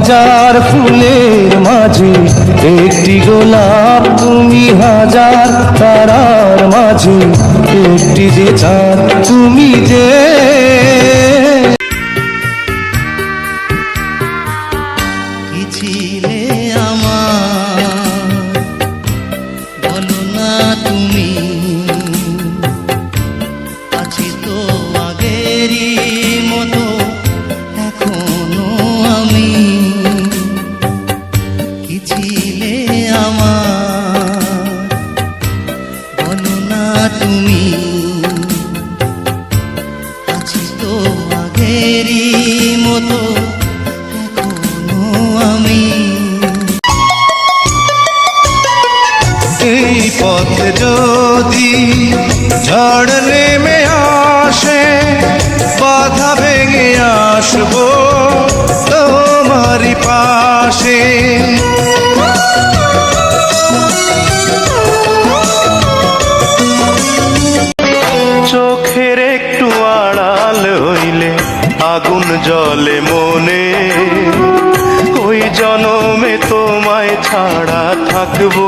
হাজার ফুলের মাঝে একটি গোলাপ, তুমি হাজার তারার মাঝে একটি যে চাঁদ, তুমি যে কি ছিলে আমার বলো না তুমি, আছি তো আগেরই মতো এখনো আমি। কি ছিলে আমার বলো না তুমি, আছি তো আগেরই মতো এখনো আমি। এই পথ যদি ঝড় নেমে আসে, বাধা ভেঙে আসবো তোমারই পাশে। চোখের একটু আড়াল হইলে আগুন জ্বলে মনে, ওই জনমে তোমায় ছাড়া থাকবো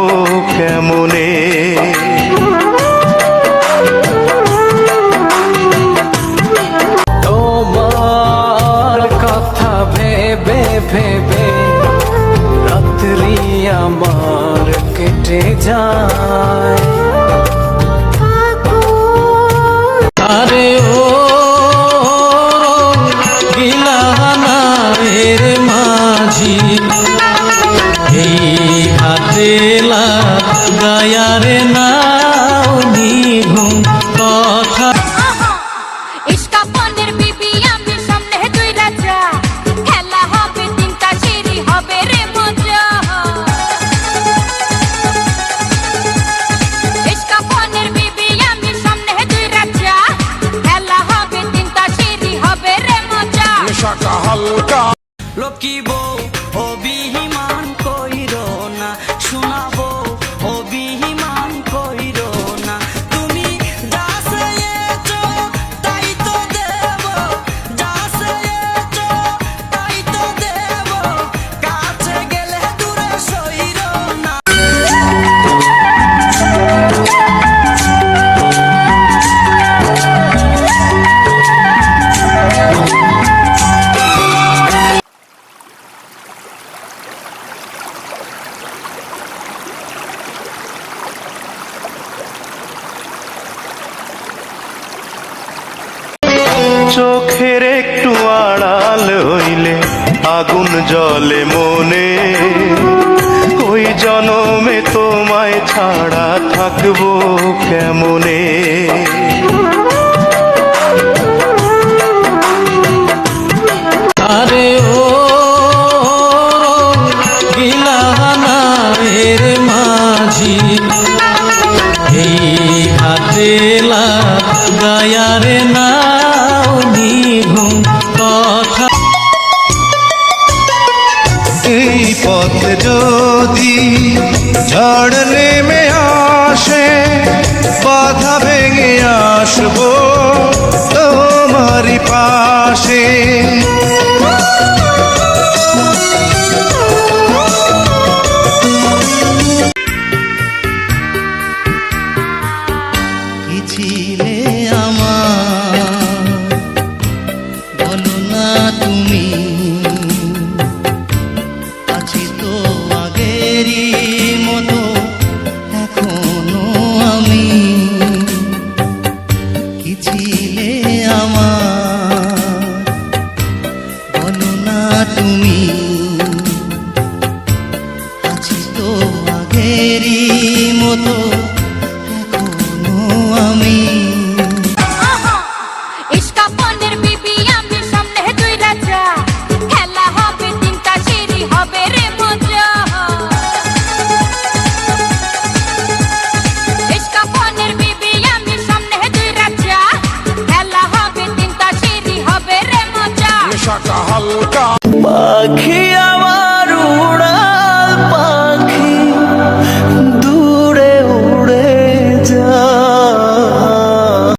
কেমনে। তোমার কথা ভেবে ভেবে রাত্রি আমার কেটে যায়। আরে ও গিলানা এর মাঝি, এই হাতেলা গায়ারে নাও নিঘুম কথা। ইস্কাপনের বিবি আমি সামনে দুই রাজা, খেলা হবে তিনটা সিঁড়ি হবে রে মজা। ইস্কাপনের বিবি আমি সামনে দুই রাজা, খেলা হবে তিনটা সিঁড়ি হবে রে মজা। লক্ষ্মী বউ অভিমান কইরো না, শোনাবো অভিমান কইরো না। তুমি যা চেয়েছো তাই তো দেব, যা চেয়েছো তাই তো দেব, কাছে গেলে দূরে সইরো না। চোখের একটু আড়াল হইলে আগুন জ্বলে মনে, ওই জনমে তোমায় ছাড়া থাকবো কেমনে। আরে ও গিলানা এর মাঝি, এই হাতেলা গায়ারে নাও নিঘুম কথা। এই পথ যদি ঝড় নেমে আসে, বাধা ভেঙে আসবো তোমারই পাশে। কি ছিলে আমার বলো না তুমি, আছি তো আগেরই মতো এখনো আমি। কি ছিলে আমার বলো না তুমি, আছি তো আগেরই মতো এখনো আমি। ইস্কাপনের